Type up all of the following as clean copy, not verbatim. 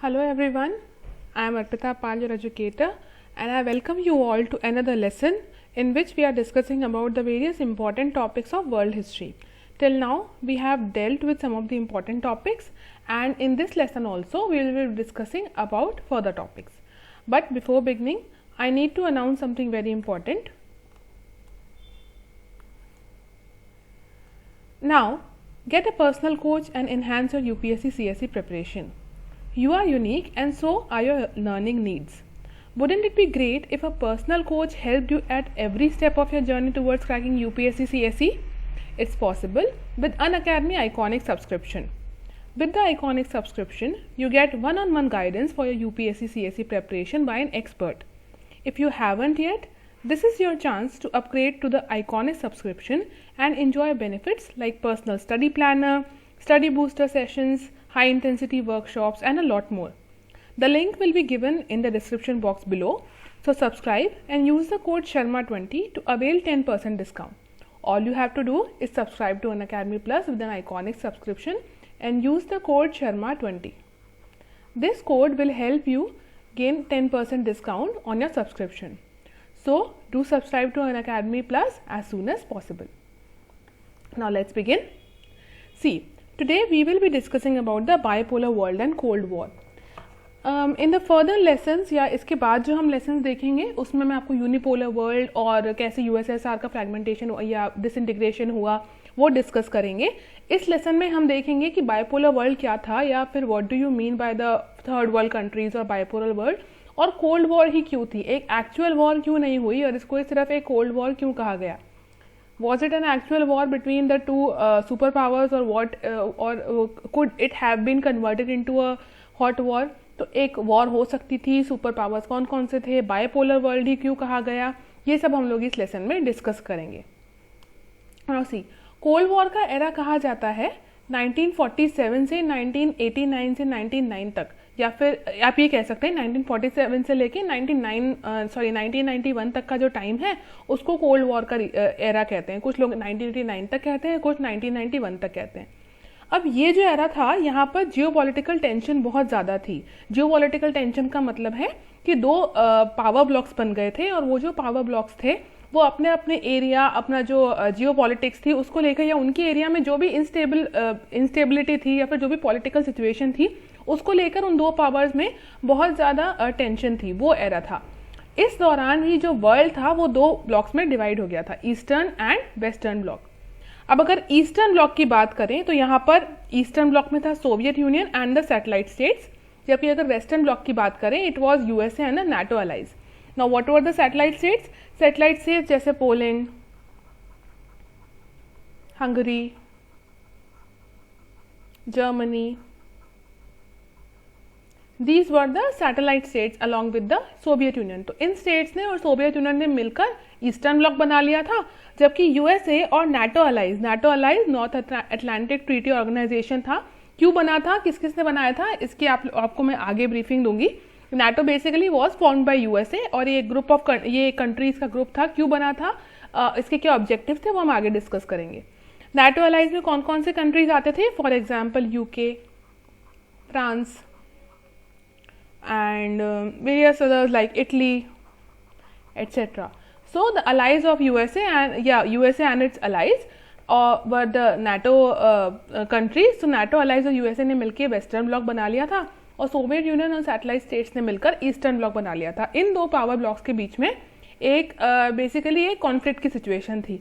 Hello everyone, I am Arpita Pal, your educator, and I welcome you all to another lesson in which we are discussing about the various important topics of world history. Till now, we have dealt with some of the important topics, and in this lesson also we will be discussing about further topics. But before beginning, I need to announce something very important. Now, get a personal coach and enhance your UPSC CSE preparation. You are unique and so are your learning needs. Wouldn't it be great if a personal coach helped you at every step of your journey towards cracking UPSC CSE? It's possible with Unacademy Iconic subscription. With the Iconic subscription, you get one-on-one guidance for your UPSC CSE preparation by an expert. If you haven't yet, this is your chance to upgrade to the Iconic subscription and enjoy benefits like personal study planner, study booster sessions, high intensity workshops and a lot more. The link will be given in the description box below. So subscribe and use the code SHARMA20 to avail 10% discount. All you have to do is subscribe to Unacademy Plus with an Iconic subscription and use the code SHARMA20. This code will help you gain 10% discount on your subscription. So do subscribe to Unacademy Plus as soon as possible. Now let's begin. See, today we will be discussing about the bipolar world and Cold War. In the further lessons या इसके बाद जो हम lessons देखेंगे उसमें मैं आपको unipolar world और कैसे यूएसएसआर का फ्रैगमेंटेशन या डिसइंटीग्रेशन हुआ वो डिस्कस करेंगे. इस लेसन में हम देखेंगे कि बाइपोलर वर्ल्ड क्या था या फिर what do you mean by the third world countries और बाइपोलर वर्ल्ड, और कोल्ड वॉर ही क्यों थी, एक एक्चुअल वॉर क्यों नहीं हुई और इसको सिर्फ एक कोल्ड वॉर क्यों कहा गया. Was it an actual war between the two superpowers or what, or could it have been converted into a hot war? तो एक वॉर हो सकती थी, सुपर पावर्स कौन कौन से थे, बाइपोलर वर्ल्ड ही क्यों कहा गया, ये सब हम लोग इस लेसन में डिस्कस करेंगे. और सी कोल्ड वॉर का एरा कहा जाता है 1947 से 1989 से 1999 तक, या फिर आप ये कह सकते हैं 1947 से लेके 1991 तक का जो टाइम है उसको कोल्ड वॉर का एरा कहते हैं. कुछ लोग 1989 तक कहते हैं, कुछ 1991 तक कहते हैं. अब ये जो एरा था यहाँ पर जियोपॉलिटिकल टेंशन बहुत ज़्यादा थी. जियोपॉलिटिकल टेंशन का मतलब है कि दो पावर ब्लॉक्स बन गए थे और वो जो पावर ब्लॉक्स थे वो अपने अपने एरिया, अपना जो जियोपॉलिटिक्स थी उसको लेकर या उनके एरिया में जो भी इंस्टेबिलिटी थी या फिर जो भी पॉलिटिकल सिचुएशन थी उसको लेकर उन दो पावर्स में बहुत ज़्यादा टेंशन थी. वो एरा था. इस दौरान ही जो वर्ल्ड था वो दो ब्लॉक्स में डिवाइड हो गया था, ईस्टर्न एंड वेस्टर्न ब्लॉक. अब अगर ईस्टर्न ब्लॉक की बात करें तो यहाँ पर ईस्टर्न ब्लॉक में था Soviet Union and the satellite states, जबकि अगर वेस्टर्न ब्लॉक की बात करें it was USA and the NATO allies. Now what were the satellite states? Satellite states जैसे Poland, Hungary, Germany, These were the satellite states along with the Soviet Union. तो इन states ने और Soviet union ने मिलकर eastern block बना लिया था, जबकि यूएसए और NATO allies North Atlantic Treaty Organization था. क्यों बना था, किस किस ने बनाया था, इसकी आपको मैं आगे ब्रीफिंग दूंगी. NATO basically was formed by USA और ये ग्रुप ऑफ ये कंट्रीज का ग्रुप था. क्यों बना था, इसके क्या ऑब्जेक्टिव थे वो हम आगे डिस्कस करेंगे. नाटो अलाइज में कौन कौन से कंट्रीज आते थे? For example UK, France and various others like Italy, etc. So the allies of USA and its allies were the NATO countries. So NATO allies और USA ने मिलकर वेस्टर्न ब्लॉक बना लिया था और सोवियत यूनियन और सैटेलाइट स्टेट्स ने मिलकर ईस्टर्न ब्लॉक बना लिया था. इन दो पावर ब्लॉक्स के बीच में एक बेसिकली एक कॉन्फ्लिक्ट की सिचुएशन थी.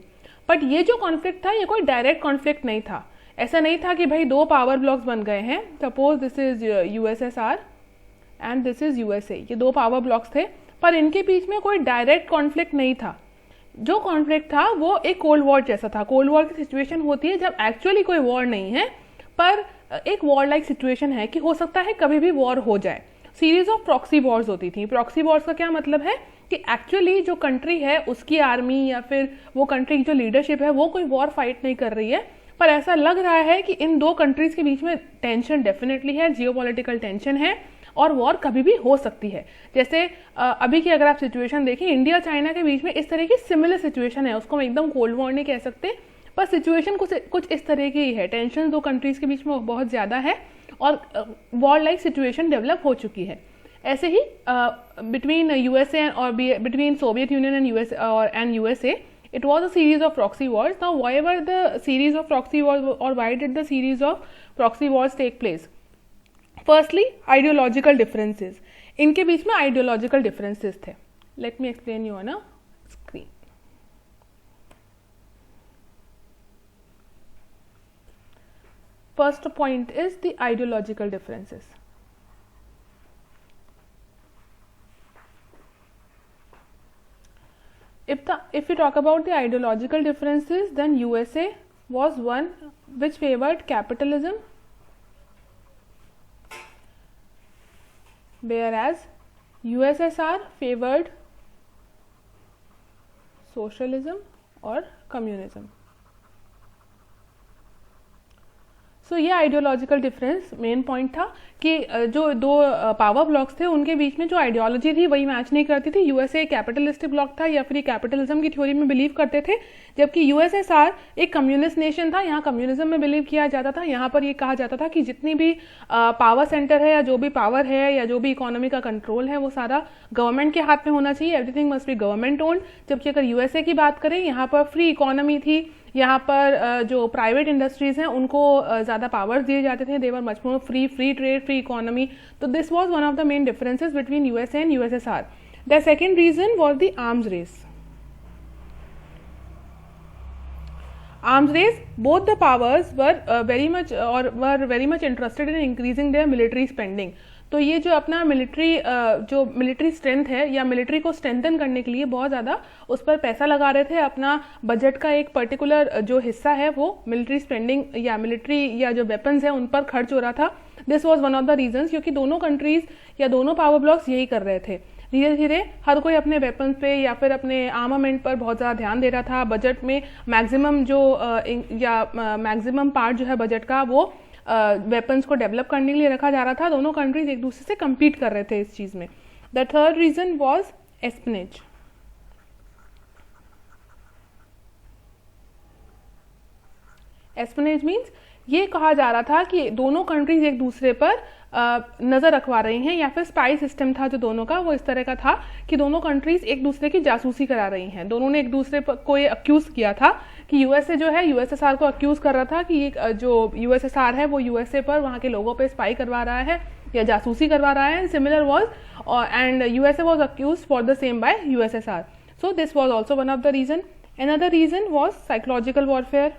बट ये जो कॉन्फ्लिक्ट था ये कोई डायरेक्ट कॉन्फ्लिक्ट नहीं था. ऐसा नहीं था कि भाई दो पावर ब्लॉक्स बन गए हैं, suppose this is USSR and this is USA, ये दो पावर ब्लॉक्स थे पर इनके बीच में कोई डायरेक्ट कॉन्फ्लिक्ट नहीं था. जो कॉन्फ्लिक्ट था वो एक कोल्ड वॉर जैसा था. कोल्ड वॉर की सिचुएशन होती है जब एक्चुअली कोई वॉर नहीं है पर एक वॉर लाइक सिचुएशन है कि हो सकता है कभी भी वॉर हो जाए. सीरीज ऑफ प्रॉक्सी वॉर्स होती थी. प्रॉक्सी वॉर्स का क्या मतलब है कि एक्चुअली जो कंट्री है उसकी आर्मी या फिर वो कंट्री की जो लीडरशिप है वो कोई वॉर फाइट नहीं कर रही है, पर ऐसा लग रहा है कि इन दो कंट्रीज के बीच में टेंशन डेफिनेटली है, जियोपॉलिटिकल टेंशन है और वॉर कभी भी हो सकती है. जैसे अभी की अगर आप सिचुएशन देखें, इंडिया चाइना के बीच में इस तरह की सिमिलर सिचुएशन है. उसको हम एकदम कोल्ड वॉर नहीं कह सकते पर सिचुएशन कुछ इस तरह की ही है, टेंशन दो कंट्रीज़ के बीच में बहुत ज़्यादा है और वॉर लाइक सिचुएशन डेवलप हो चुकी है। ऐसे ही बिटवीन यूएसए और between Soviet Union and USA it was a series of proxy wars. Now why were the series of proxy wars, or why did the series of proxy wars take place? Firstly, ideological differences. इनके बीच में ideological differences थे. Let me explain you on a screen. First point is the ideological differences. If we talk about the ideological differences, then USA was one which favored capitalism, whereas USSR favored socialism or communism. सो ये ideological difference main point था कि जो दो power blocks थे उनके बीच में जो ideology थी वही मैच नहीं करती थी। यूएसए कैपिटलिस्टिक ब्लॉक था या फिर कैपिटलिज्म की थ्योरी में बिलीव करते थे, जबकि यूएसएसआर एक कम्युनिस्ट नेशन था, यहाँ कम्युनिज्म में बिलीव किया जाता था। यहाँ पर ये कहा जाता था कि जितनी भी पावर सेंटर है या जो भी पावर है या जो भी इकोनॉमी का कंट्रोल है वो सारा गवर्नमेंट के हाथ में होना चाहिए, everything must be government owned. जबकि अगर यूएसए की बात करें, यहाँ पर फ्री इकोनॉमी थी, यहाँ पर जो प्राइवेट इंडस्ट्रीज हैं उनको ज़्यादा पावर्स दिए जाते थे, they were much more free trade, free economy. तो this was one of the main differences between USA and USSR. The second reason was the arms race. Arms race, both the powers were very much interested in increasing their military spending. तो ये जो अपना military strength है या military को strengthen करने के लिए बहुत ज़्यादा उस पर पैसा लगा रहे थे। अपना बजट का एक पर्टिकुलर जो हिस्सा है वो मिलिट्री स्पेंडिंग या मिलिट्री या जो वेपन्स है उन पर खर्च हो रहा था। This was one of the reasons, क्योंकि दोनों कंट्रीज या दोनों पावर ब्लॉक्स यही कर रहे थे। धीरे धीरे हर कोई अपने वेपन्स पे या फिर अपने आर्मामेंट पर बहुत ज़्यादा ध्यान दे रहा था। बजट में मैक्सिमम पार्ट जो है बजट का वो वेपन्स को डेवलप करने के लिए रखा जा रहा था। दोनों कंट्रीज एक दूसरे से कम्पीट कर रहे थे इस चीज़ में। The third reason was espionage. Espionage means ये कहा जा रहा था कि दोनों कंट्रीज एक दूसरे पर नज़र रखवा रही हैं, या फिर स्पाई सिस्टम था जो दोनों का वो इस तरह का था कि दोनों कंट्रीज एक दूसरे की जासूसी करा रही हैं। दोनों ने एक दूसरे को ये अक्यूज़ किया था कि यूएसए जो है यूएसएसआर को अक्यूज़ कर रहा था कि ये जो यूएसएसआर है वो यूएसए पर वहाँ के लोगों पे स्पाई करवा रहा है या जासूसी करवा रहा है। Similar was and USA was accuse for the same by USSR. So this was also one of the reason. Another reason was psychological warfare.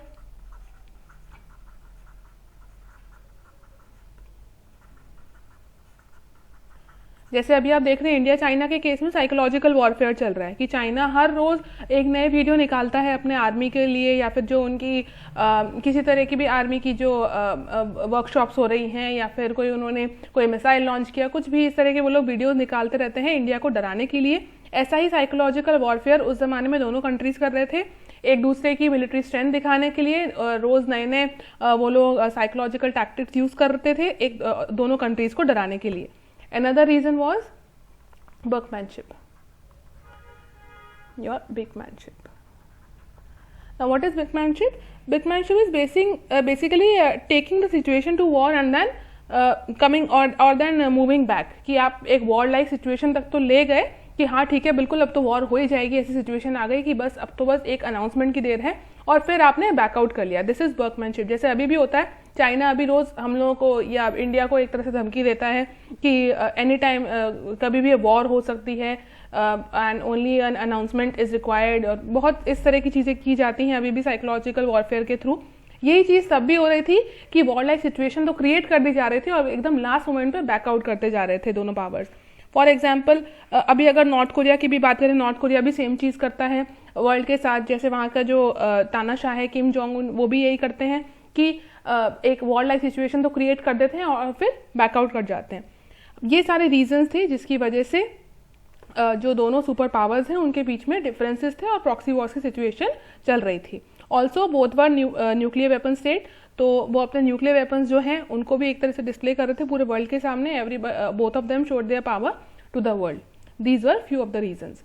जैसे अभी आप देख रहे हैं इंडिया चाइना के केस में साइकोलॉजिकल वॉरफेयर चल रहा है कि चाइना हर रोज़ एक नए वीडियो निकालता है अपने आर्मी के लिए, या फिर जो उनकी किसी तरह की भी आर्मी की जो वर्कशॉप्स हो रही हैं या फिर उन्होंने कोई मिसाइल लॉन्च किया, कुछ भी इस तरह के वो लोग वीडियोस निकालते रहते हैं इंडिया को डराने के लिए। ऐसा ही साइकोलॉजिकल वॉरफेयर उस ज़माने में दोनों कंट्रीज़ कर रहे थे, एक दूसरे की मिलिट्री स्ट्रेंथ दिखाने के लिए रोज़ नए नए वो लोग साइकोलॉजिकल टैक्टिक्स यूज़ करते थे दोनों कंट्रीज़ को डराने के लिए। Another reason was workmanship, your bigmanship. Now what is bigmanship? Bigmanship is basically taking the situation to war and then coming or then moving back, कि आप एक war like situation तक तो ले गए कि हाँ ठीक है बिल्कुल अब तो वॉर हो ही जाएगी, ऐसी सिचुएशन आ गई कि बस अब तो बस एक अनाउंसमेंट की देर है, और फिर आपने बैकआउट कर लिया। This is workmanship. जैसे अभी भी होता है, चाइना अभी रोज़ हम लोगों को या इंडिया को एक तरह से धमकी देता है कि एनी टाइम कभी भी वॉर हो सकती है and only an announcement is required, और बहुत इस तरह की चीज़ें की जाती हैं अभी भी साइकोलॉजिकल वॉरफेयर के थ्रू। यही चीज़ तब भी हो रही थी कि वॉर लाइक सिचुएशन तो क्रिएट कर दी जा रही थी और एकदम लास्ट मोमेंट पे बैकआउट करते जा रहे थे दोनों पावर्स। फॉर एग्जाम्पल अभी अगर नॉर्थ कोरिया की भी बात करें, नॉर्थ कोरिया भी सेम चीज़ करता है वर्ल्ड के साथ। जैसे वहाँ का जो तानाशाह है किम जोंग उन, वो भी यही करते हैं कि एक वॉर लाइक सिचुएशन तो क्रिएट कर देते हैं और फिर बैकआउट कर जाते हैं। ये सारे रीजंस थे जिसकी वजह से जो दोनों सुपर पावर्स हैं उनके बीच में डिफरेंसेस थे और प्रॉक्सी वॉर्स की सिचुएशन चल रही थी। Also both were nuclear weapon state, तो वो अपने न्यूक्लियर वेपन्स जो हैं उनको भी एक तरह से डिस्प्ले कर रहे थे पूरे वर्ल्ड के सामने। Both of them showed their power to the world. These were few of the reasons.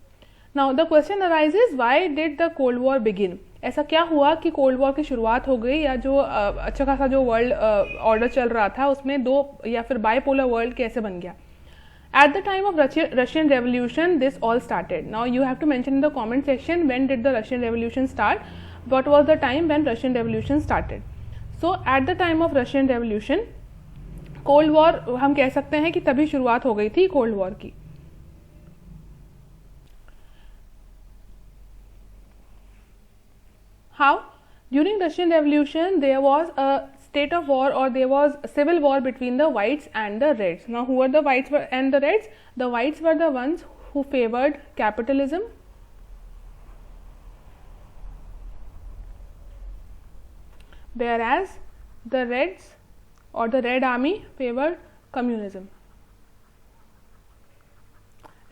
Now the question arises, why did the cold war begin? ऐसा क्या हुआ कि कोल्ड वॉर की शुरुआत हो गई, या जो अच्छा खासा जो वर्ल्ड ऑर्डर चल रहा था उसमें दो या फिर बाइपोलर वर्ल्ड कैसे बन गया? At the time of Russian Revolution, this all started. Now you have to mention in the comment section, when did the Russian Revolution start? What was the time when Russian Revolution started? So at the time of Russian Revolution, Cold War हम कह सकते हैं कि तभी शुरुआत हो गई थी Cold War की. How? During Russian Revolution, there was a state of war, or there was civil war between the whites and the reds. Now who were the whites and the reds? The whites were the ones who favored capitalism, whereas the reds or the red army favored communism.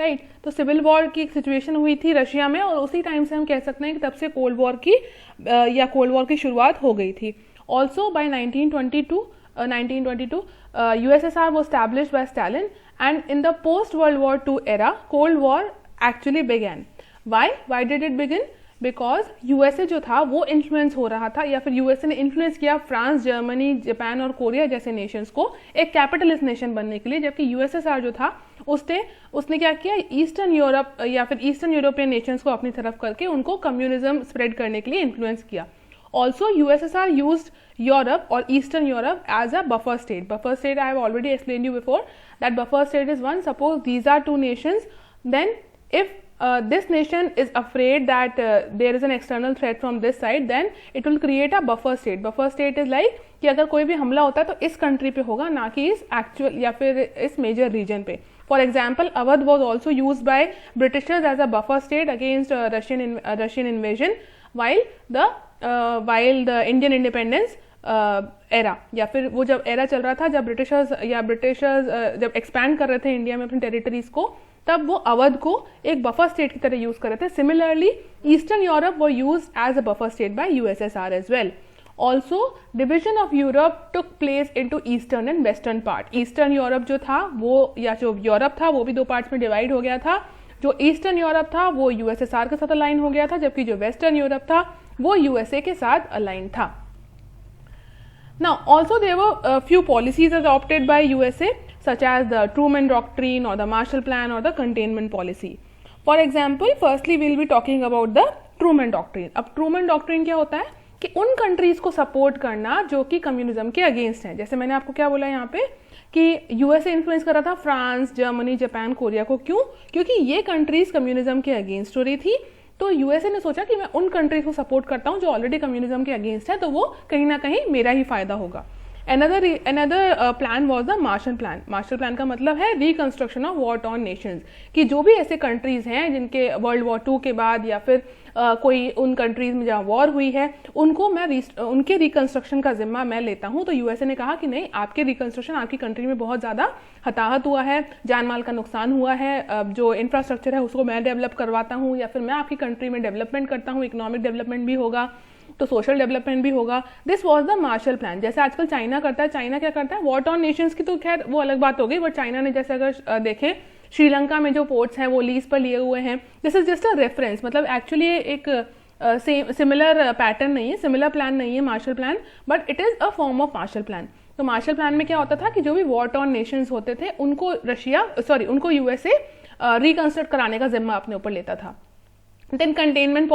Right तो civil war की एक situation हुई थी Russia में, और उसी time से हम कह सकते हैं कि तब से कोल्ड वॉर की या कोल्ड वॉर की शुरुआत हो गई थी. Also by 1922 USSR was established by Stalin, and in the post World War II era, Cold War actually began. Why did it begin? Because USA जो था वो इन्फ्लुएंस हो रहा था, या फिर यूएसए ने इन्फ्लुएंस किया फ्रांस, जर्मनी, जापान और कोरिया जैसे नेशंस को एक कैपिटलिस्ट नेशन बनने के लिए, जबकि यूएसएसआर जो था उसने क्या किया, ईस्टर्न यूरोप या फिर ईस्टर्न यूरोपियन नेशंस को अपनी तरफ करके उनको कम्युनिज्म स्प्रेड करने के लिए इन्फ्लुएंस किया. Also USSR used Europe or Eastern Europe as a buffer state. Buffer state I have already explained you before, that buffer state is one, suppose these are two nations, then if this nation is afraid that there is an external threat from this side, then it will create a buffer state. Buffer state is like कि अगर कोई भी हमला होता है तो इस country पे होगा, ना कि इस एक्चुअल या फिर इस मेजर रीजन पे. For example, Awadh was also used by Britishers as a buffer state against Russian invasion, while the Indian independence era, या फिर वो जब एरा चल रहा था जब ब्रिटिशर्स जब एक्सपैंड कर रहे थे इंडिया में अपनी टेरिटरीज को, तब वो अवध को एक बफर स्टेट की तरह यूज कर रहे थे. Similarly Eastern Europe were used as a buffer state by USSR as well. Also division of Europe took place into eastern and western part. Eastern Europe जो था वो, या जो यूरोप था वो भी दो पार्ट्स में डिवाइड हो गया था. जो ईस्टर्न यूरोप था वो यूएसएसआर के साथ अलाइन हो गया था, जबकि जो वेस्टर्न यूरोप था वो यूएसए के साथ अलाइन था. Now also there were a few policies adopted by USA, such as the Truman Doctrine or the Marshall Plan or the Containment Policy. For example, firstly we will be talking about the Truman Doctrine. अब Truman Doctrine क्या होता है कि उन countries को support करना जो कि कम्युनिज्म के अगेंस्ट हैं. जैसे मैंने आपको क्या बोला यहाँ पे कि यूएसए इन्फ्लुएंस कर रहा था फ्रांस, जर्मनी, जापान, कोरिया को. क्यों? क्योंकि ये कंट्रीज कम्युनिज्म के अगेंस्ट हो रही थी. तो यूएसए ने सोचा कि मैं उन कंट्रीज को सपोर्ट करता हूं जो ऑलरेडी कम्युनिज्म के अगेंस्ट है, तो वो कहीं ना कहीं मेरा ही फायदा होगा. Another plan was the Marshall plan. Marshall plan का मतलब है reconstruction of war torn Nations, कि जो भी ऐसे कंट्रीज हैं जिनके वर्ल्ड वॉर II के बाद या फिर कोई उन कंट्रीज में जहाँ वॉर हुई है, उनको मैं उनके रिकंस्ट्रक्शन का जिम्मा मैं लेता हूँ. तो यूएसए ने कहा कि नहीं, आपके रिकंस्ट्रक्शन, आपकी कंट्री में बहुत ज़्यादा हताहत हुआ है, जान माल का नुकसान हुआ है, जो इंफ्रास्ट्रक्चर है उसको मैं डेवलप करवाता हूँ, या फिर मैं आपकी कंट्री में डेवलपमेंट करता हूँ, इकोनॉमिक डेवलपमेंट भी होगा तो सोशल डेवलपमेंट भी होगा. This was the Marshall plan. जैसे आजकल चाइना करता है. चाइना क्या करता है, वॉर टॉर्न नेशंस की तो खैर वो अलग बात हो गई, बट चाइना ने जैसे अगर देखें श्रीलंका में जो पोर्ट्स हैं वो लीज पर लिए हुए हैं. This is just a reference, मतलब एक्चुअली एक सिमिलर पैटर्न नहीं है, सिमिलर प्लान नहीं है Marshall plan, but it is a form of Marshall plan. तो मार्शल प्लान में क्या होता था कि जो भी वॉर टॉर्न नेशंस होते थे उनको यूएसए रिकंस्ट्रक्ट कराने का जिम्मा अपने ऊपर लेता था. Then containment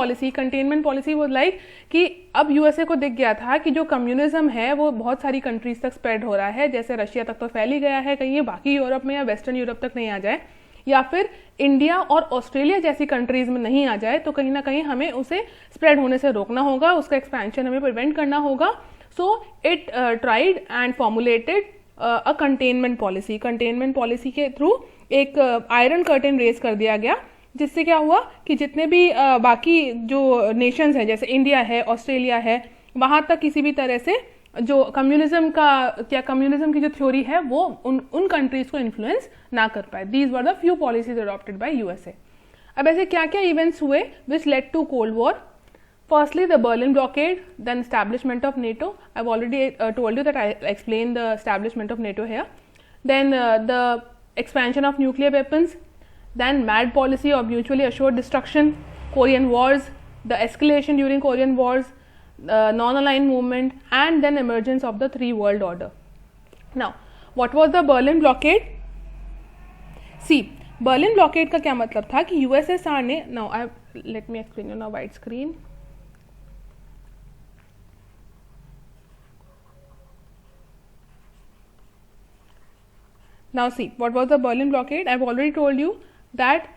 policy was like कि अब यूएसए को दिख गया था कि जो कम्युनिज्म है वो बहुत सारी कंट्रीज तक स्प्रेड हो रहा है. जैसे रशिया तक तो फैल ही गया है, कहीं ये बाकी यूरोप में या वेस्टर्न यूरोप तक नहीं आ जाए, या फिर इंडिया और ऑस्ट्रेलिया जैसी कंट्रीज में नहीं आ जाए, तो कहीं ना कहीं हमें उसे स्प्रेड होने से रोकना होगा, उसका एक्सपेंशन हमें प्रिवेंट करना होगा. So it tried and formulated a containment policy. Containment policy के थ्रू एक आयरन कर्टेन रेज कर दिया गया, जिससे क्या हुआ कि जितने भी बाकी जो नेशंस हैं, जैसे इंडिया है, ऑस्ट्रेलिया है, वहां तक किसी भी तरह से जो कम्युनिज्म की जो थ्योरी है वो उन कंट्रीज को इन्फ्लुएंस ना कर पाए. These were the few policies adopted by USA. अब ऐसे क्या क्या इवेंट्स हुए which led to cold war? Firstly, the Berlin blockade, then establishment of NATO. I've already told you that I explained the establishment of NATO here. Then the expansion of nuclear weapons, then MAD policy or mutually assured destruction, Korean wars, the escalation during Korean Wars, non-aligned movement, and then emergence of the three world order. Now, what was the Berlin blockade? See, Berlin blockade का क्या मतलब था कि USSR ने, now let me explain you on a wide screen. Now see, what was the Berlin blockade? I've already told you that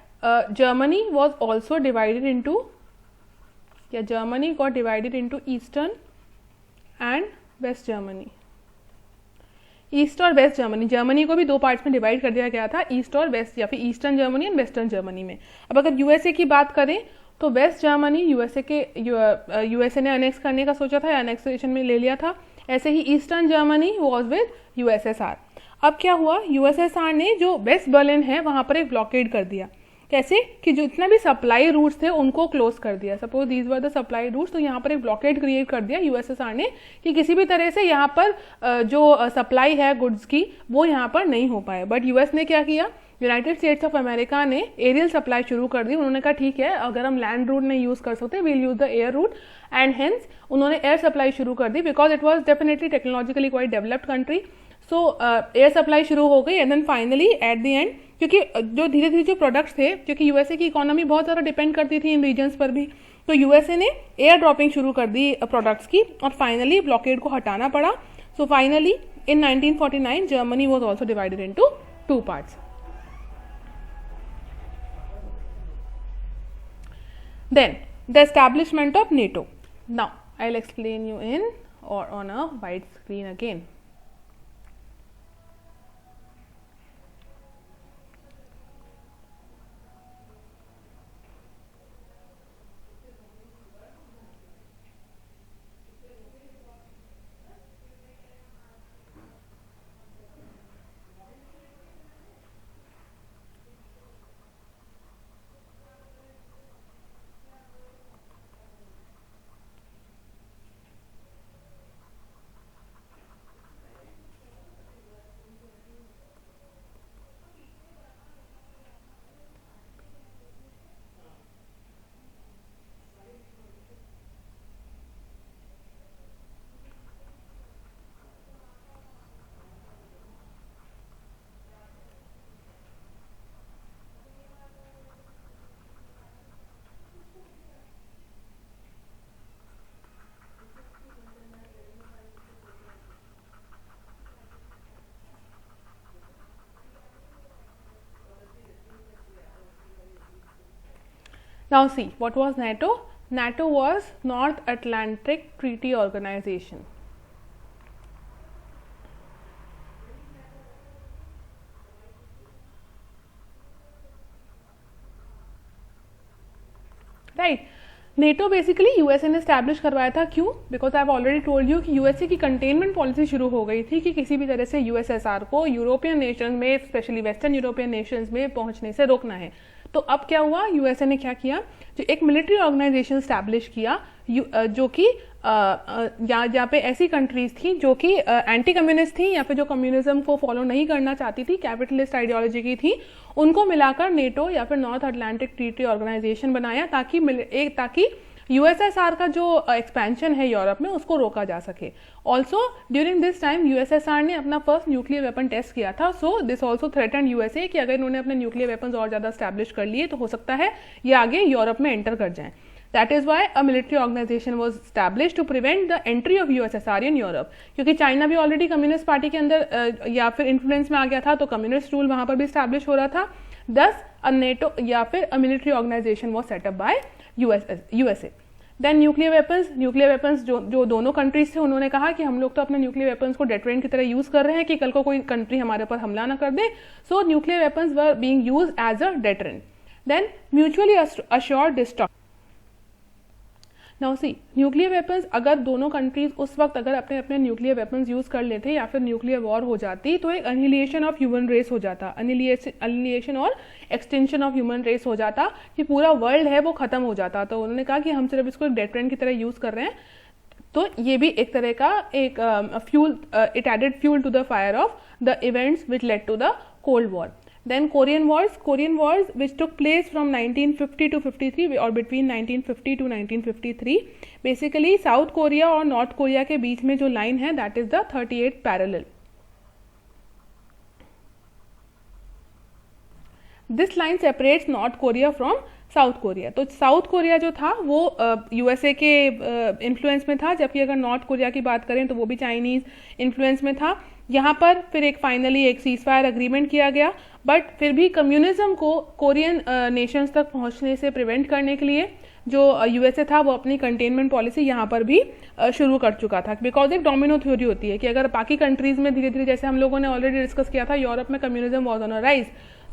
Germany was also divided into, Germany got divided into Eastern and West Germany. East और waste Germany, Germany को भी दो parts में divide कर दिया गया था, east और वेस्ट, या फिर eastern Germany and western Germany में. अब अगर यूएसए की बात करें तो वेस्ट जर्मनी यूएसए ने अनेक्स करने का सोचा था, अनेक्सेशन में ले लिया था. ऐसे ही eastern Germany was with USSR. अब क्या हुआ, यूएसएसआर ने जो वेस्ट बर्लिन है वहां पर एक ब्लॉकेड कर दिया. कैसे कि जितना भी सप्लाई रूट्स थे उनको क्लोज कर दिया. Suppose these were the supply routes, तो यहाँ पर एक ब्लॉकेड क्रिएट कर दिया यूएसएसआर ने कि किसी भी तरह से यहाँ पर जो सप्लाई है गुड्स की वो यहाँ पर नहीं हो पाए. बट यूएस ने क्या किया, यूनाइटेड स्टेट्स ऑफ अमेरिका ने एरियल सप्लाई शुरू कर दी. उन्होंने कहा ठीक है, अगर हम लैंड रूट नहीं यूज कर सकते, we'll use the air route, and hence उन्होंने एयर सप्लाई शुरू कर दी because it was definitely technologically quite developed country. So air supply शुरू हो गई, and then finally at the end, क्योंकि जो धीरे धीरे जो प्रोडक्ट्स थे, क्योंकि यूएसए की इकोनॉमी बहुत ज़्यादा डिपेंड करती थी इन रीजन्स पर भी, तो यूएसए ने एयर ड्रॉपिंग शुरू कर दी प्रोडक्ट्स की, और फाइनली ब्लॉकेड को हटाना पड़ा. So finally in 1949 Germany was also divided into two parts. Then the establishment of NATO. Now I'll explain you in or on a wide screen again. Now see, what was NATO? NATO was North Atlantic Treaty Organization. Right. NATO basically USA ने establish करवाया था. क्यों? Because I have already told you कि USA की containment policy शुरू हो गई थी कि किसी भी तरह से यूएसएसआर को यूरोपियन नेशंस में, स्पेशली वेस्टर्न यूरोपियन नेशंस में पहुंचने से रोकना है. तो अब क्या हुआ, यूएसए ने क्या किया, जो एक मिलिट्री ऑर्गेनाइजेशन स्टैब्लिश किया, जो कि जहाँ पे ऐसी कंट्रीज थी जो कि एंटी कम्युनिस्ट थी या फिर जो कम्युनिज्म को फॉलो नहीं करना चाहती थी, कैपिटलिस्ट आइडियोलॉजी की थी, उनको मिलाकर नेटो या फिर नॉर्थ अटलांटिक ट्रीटी ऑर्गेनाइजेशन बनाया ताकि यूएसएसआर का जो एक्सपेंशन है यूरोप में उसको रोका जा सके. Also during this time USSR ने अपना फर्स्ट न्यूक्लियर वेपन टेस्ट किया था. So this also threaten USA कि अगर इन्होंने अपने न्यूक्लियर वेपन्स और ज़्यादा स्टैब्लिश कर लिए तो हो सकता है ये आगे यूरोप में एंटर कर जाएं. That is why a military organization was established to prevent the entry of USSR in Europe. क्योंकि चाइना भी ऑलरेडी कम्युनिस्ट पार्टी के अंदर या फिर इन्फ्लुएंस में आ गया था, तो कम्युनिस्ट रूल वहां पर भी स्टैब्लिश हो रहा था. Thus a NATO या फिर a military organization was set up by USA. Then nuclear weapons जो दोनों कंट्रीज थे, उन्होंने कहा कि हम लोग तो अपने न्यूक्लियर वेपन्स को डेटरेंट की तरह यूज कर रहे हैं कि कल को कोई कंट्री हमारे ऊपर हमला ना कर दे. So nuclear weapons were being used as a deterrent. Then mutually assured destruction. Now see, nuclear weapons अगर दोनों कंट्रीज उस वक्त अगर अपने अपने न्यूक्लियर वेपन्स यूज कर लेते या फिर न्यूक्लियर वॉर हो जाती तो एक अनिहिलेशन ऑफ ह्यूमन रेस हो जाता, अनिहिलेशन और एक्सटेंशन ऑफ ह्यूमन रेस हो जाता कि पूरा वर्ल्ड है वो खत्म हो जाता. तो उन्होंने कहा कि हम सिर्फ इसको डेटरेंट की तरह यूज कर रहे हैं. तो ये भी एक तरह का एक fuel, it added fuel to the fire of the events which led to the cold war. Then Korean Wars which took place from 1950 to 53 or between 1950 to 1953. Basically south Korea और नॉर्थ कोरिया के बीच में जो line है that is the 38th parallel. This line separates North Korea from south Korea. तो south Korea जो था वो USA के इन्फ्लुएंस में था, जबकि अगर नॉर्थ कोरिया की बात करें तो वो भी चाइनीज इन्फ्लुएंस में था. यहाँ पर फिर एक फाइनली एक सीजफायर अग्रीमेंट किया गया, बट फिर भी कम्युनिज्म को कोरियन नेशंस तक पहुँचने से प्रिवेंट करने के लिए जो यूएसए था वो अपनी कंटेनमेंट पॉलिसी यहाँ पर भी शुरू कर चुका था. बिकॉज एक डोमिनो थ्योरी होती है कि अगर बाकी कंट्रीज में धीरे धीरे, जैसे हम लोगों ने ऑलरेडी डिस्कस किया था, यूरोप में communism was on a rise.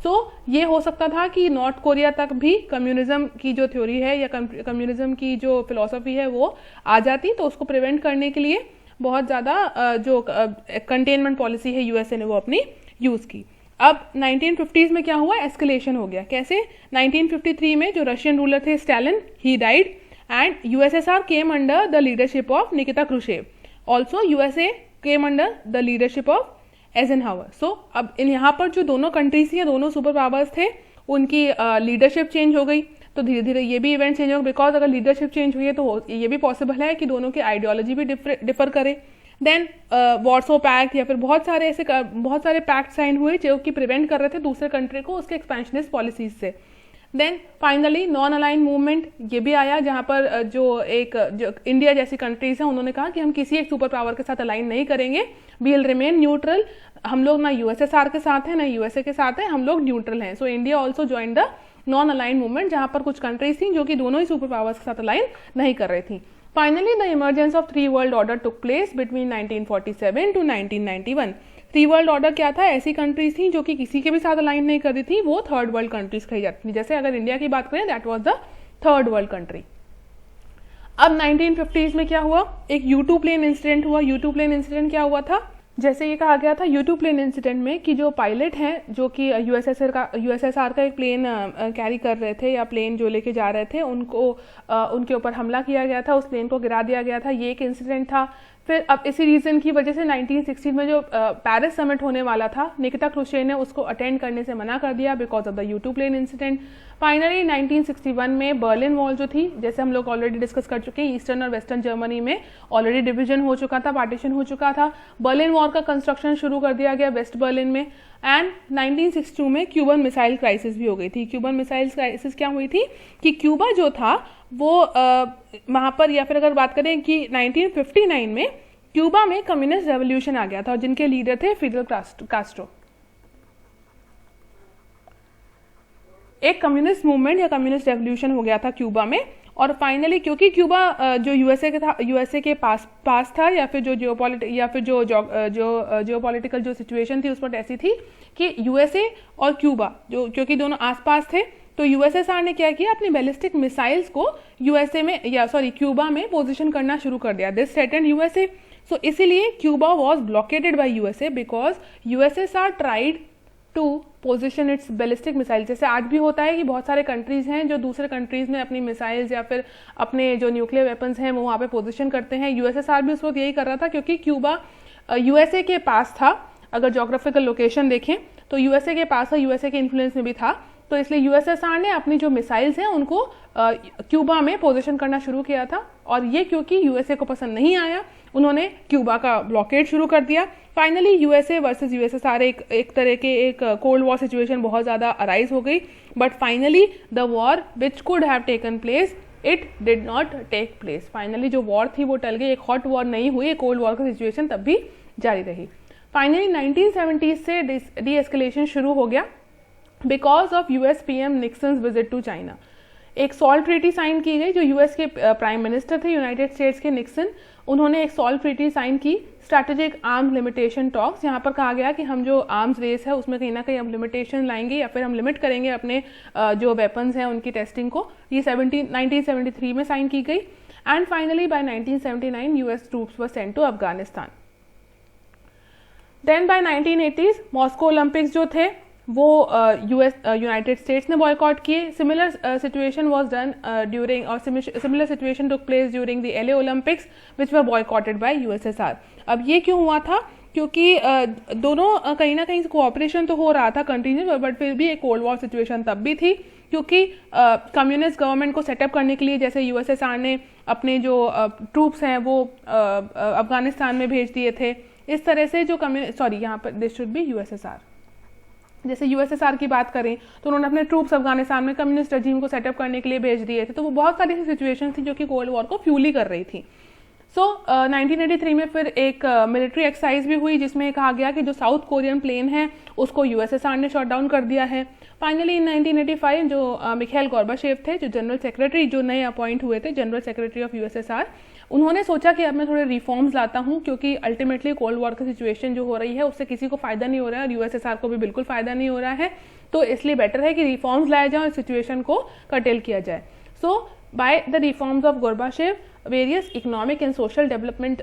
So ये हो सकता था कि नॉर्थ कोरिया तक भी कम्युनिज्म की जो थ्योरी है या कम्युनिज्म की जो फिलॉसफी है वो आ जाती. तो उसको प्रिवेंट करने के लिए बहुत ज़्यादा जो कंटेनमेंट पॉलिसी है यूएसए ने वो अपनी यूज़ की. अब 1950s में क्या हुआ, एस्केलेशन हो गया. कैसे? 1953 में जो रशियन रूलर थे Stalin, he died and USSR came under the leadership of Nikita Khrushchev. Also USA came under the leadership of Eisenhower. सो अब यहाँ पर जो दोनों कंट्रीज थी, दोनों सुपर पावर्स थे, उनकी लीडरशिप चेंज हो गई. तो धीरे धीरे ये भी इवेंट चेंज होगा. बिकॉज अगर लीडरशिप चेंज हुई है तो ये भी पॉसिबल है कि दोनों की आइडियोलॉजी भी डिफर करे. देन वॉर्सो पैक्ट या फिर बहुत सारे पैक्ट साइन हुए जो कि प्रिवेंट कर रहे थे दूसरे कंट्री को उसके एक्सपेंशनिस्ट पॉलिसीज से. Then finally non aligned movement ये भी आया, जहाँ पर जो इंडिया जैसी कंट्रीज हैं उन्होंने कहा कि हम किसी एक सुपर पावर के साथ अलाइन नहीं करेंगे, वी विल रिमेन न्यूट्रल. हम लोग ना यूएसएसआर के साथ हैं ना यूएसए के साथ हैं, हम लोग न्यूट्रल हैं. So India also join the non aligned movement, जहाँ पर कुछ कंट्रीज थी जो कि दोनों ही सुपर पावर्स के साथ अलाइन नहीं कर रही थी. Finally, the emergence of Three World Order took place between 1947 to 1991. Three World Order क्या था? ऐसी कंट्रीज थी जो कि किसी के भी साथ अलाइन नहीं कर रही थी, वो थर्ड वर्ल्ड कंट्रीज कही जाती थी. जैसे अगर इंडिया की बात करें, that was the third world country. अब 1950s में क्या हुआ, एक U2 प्लेन इंसिडेंट हुआ. U2 प्लेन इंसिडेंट क्या हुआ था, जैसे ये कहा गया था U2 प्लेन इंसिडेंट में कि जो पायलट हैं जो कि यूएसएसआर का एक प्लेन कैरी कर रहे थे या प्लेन जो लेके जा रहे थे, उनके ऊपर हमला किया गया था, उस प्लेन को गिरा दिया गया था. ये एक इंसिडेंट था. फिर अब इसी रीजन की वजह से 1960 में जो पेरिस समिट होने वाला था, निकिता क्रुशेव ने उसको अटेंड करने से मना कर दिया because of the U2 plane incident. फाइनली 1961 में बर्लिन वॉल जो थी, जैसे हम लोग ऑलरेडी डिस्कस कर चुके हैं, ईस्टर्न और वेस्टर्न जर्मनी में ऑलरेडी डिवीजन हो चुका था, पार्टीशन हो चुका था. बर्लिन वॉल का कंस्ट्रक्शन शुरू कर दिया गया वेस्ट बर्लिन में. एंड 1962 में क्यूबन मिसाइल क्राइसिस भी हो गई थी. क्यूबन मिसाइल क्राइसिस क्या हुई थी कि क्यूबा जो था वो वहाँ पर, या फिर अगर बात करें कि 1959 में क्यूबा में कम्युनिस्ट रेवोल्यूशन आ गया था और जिनके लीडर थे फिडेल कास्ट्रो. एक कम्युनिस्ट मूवमेंट या कम्युनिस्ट रेवोल्यूशन हो गया था क्यूबा में. और फाइनली क्योंकि क्यूबा जो यूएसए के पास था, या फिर जो जियोपॉलिटिकल जो सिचुएशन थी उस पर ऐसी थी कि यूएसए और क्यूबा जो क्योंकि दोनों आसपास थे, तो यूएसएसआर ने क्या किया, अपनी बैलिस्टिक मिसाइल्स को क्यूबा में पोजीशन करना शुरू कर दिया. This threatened USA. सो इसीलिए Cuba was blockaded by USA because USSR tried to position its ballistic missile. जैसे आज भी होता है कि बहुत सारे कंट्रीज हैं जो दूसरे कंट्रीज में अपनी मिसाइल्स या फिर अपने जो न्यूक्लियर वेपन्स हैं वो वहाँ पे पोजीशन करते हैं. यूएसएसआर भी उस वक्त यही कर रहा था क्योंकि क्यूबा यूएसए के पास था. अगर जोग्राफिकल लोकेशन देखें तो यूएसए के पास था, यूएसए के इन्फ्लुएंस में भी था. तो इसलिए यूएसएसआर ने अपनी जो मिसाइल्स हैं उनको क्यूबा में पोजीशन करना शुरू किया था. और ये क्योंकि यूएसए को पसंद नहीं आया, उन्होंने क्यूबा का ब्लॉकेड शुरू कर दिया. फाइनली यूएसए वर्सेस यूएसएसआर एक तरह के एक कोल्ड वॉर सिचुएशन बहुत ज़्यादा अराइज हो गई. But finally the war which could have taken place, it did not take place. Finally जो वॉर थी वो टल गई, एक हॉट वॉर नहीं हुई, एक कोल्ड वॉर का सिचुएशन तब भी जारी रही. फाइनली 1970s से डी एस्केलेशन शुरू हो गया because of US PM Nixon's visit to China. एक सॉल्ट ट्रीटी साइन की गई. जो यूएस के प्राइम मिनिस्टर थे यूनाइटेड स्टेट्स के, निक्सन, उन्होंने एक सॉल्ट ट्रीटी साइन की, स्ट्रैटेजिक आर्म लिमिटेशन टॉक्स. यहाँ पर कहा गया कि हम जो आर्म्स रेस है उसमें कहीं ना कहीं हम लिमिटेशन लाएंगे या फिर हम लिमिट करेंगे अपने जो वेपन्स हैं उनकी टेस्टिंग को. ये 1973 में साइन की गई. And finally by 1979 US troops were sent to Afghanistan. Then by 1980s Moscow Olympics जो थे वो यूनाइटेड स्टेट्स ने बॉयकॉट किए. Similar situation was done during और similar situation took place during the LA Olympics which were boycotted by USSR. अब ये क्यों हुआ था क्योंकि दोनों कहीं ना कहीं कोऑपरेशन तो हो रहा था कंटिन्यू, बट फिर भी एक कोल्ड वॉर सिचुएशन तब भी थी, क्योंकि कम्युनिस्ट गवर्नमेंट को सेटअप करने के लिए जैसे यूएसएसआर ने अपने जो ट्रूप्स हैं वो अफगानिस्तान में भेज दिए थे, इस तरह से जो यहाँ पर दिस शुड बी यूएसएसआर, जैसे यूएसएसआर की बात करें तो उन्होंने अपने ट्रूप्स अफगानिस्तान में कम्युनिस्ट रजीम को सेटअप करने के लिए भेज दिए थे। तो वो बहुत सारी सिचुएशन थी जो कि कोल्ड वॉर को फ्यूल ही कर रही थी। 1983 में फिर एक मिलिट्री एक्सरसाइज भी हुई जिसमें कहा गया कि जो साउथ कोरियन प्लेन है उसको यूएसएसआर ने शॉट डाउन कर दिया है। फाइनली इन 1985 जो मिखाइल गोर्बाचेव थे, जो जनरल सेक्रेटरी, जो नए अपॉइंट हुए थे जनरल सेक्रेटरी ऑफ यूएसएसआर, उन्होंने सोचा कि अब मैं थोड़े रिफॉर्म्स लाता हूं, क्योंकि अल्टीमेटली कोल्ड वॉर की सिचुएशन जो हो रही है उससे किसी को फायदा नहीं हो रहा है और यूएसएसआर को भी बिल्कुल फायदा नहीं हो रहा है, तो इसलिए बेटर है कि रिफॉर्म्स लाए जाए और सिचुएशन को कर्टेल किया जाए। So by the reforms of Gorbachev, various economic and social development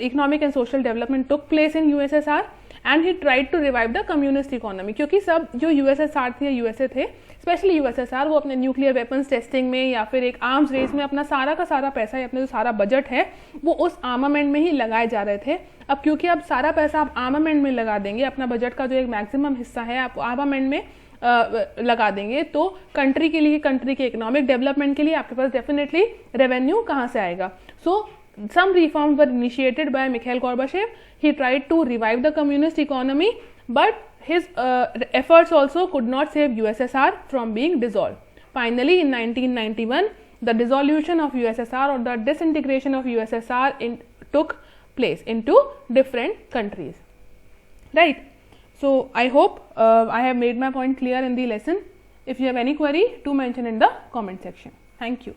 economic and social development took place in USSR and he tried to revive the communist economy, क्योंकि सब जो USSR थे, यूएसए थे, specially USSR, वो अपने nuclear weapons testing में या फिर एक आर्म्स रेस में अपना सारा का सारा पैसा या अपना जो सारा बजट है वो उस आर्मामेंट में ही लगाए जा रहे थे। अब क्योंकि अब सारा पैसा आप आर्मामेंट में लगा देंगे, अपना बजट का जो एक मैक्सिमम हिस्सा है आप आर्मामेंट में लगा देंगे, तो कंट्री के लिए, कंट्री के इकोनॉमिक डेवलपमेंट के लिए आपके पास डेफिनेटली रेवेन्यू कहाँ से आएगा। सो some reforms were initiated by Mikhail Gorbachev. He tried to revive the communist economy, but his efforts also could not save USSR from being dissolved. Finally, in 1991, the dissolution of USSR or the disintegration of USSR took place into different countries. Right? So, I hope I have made my point clear in the lesson. If you have any query, do mention in the comment section. Thank you.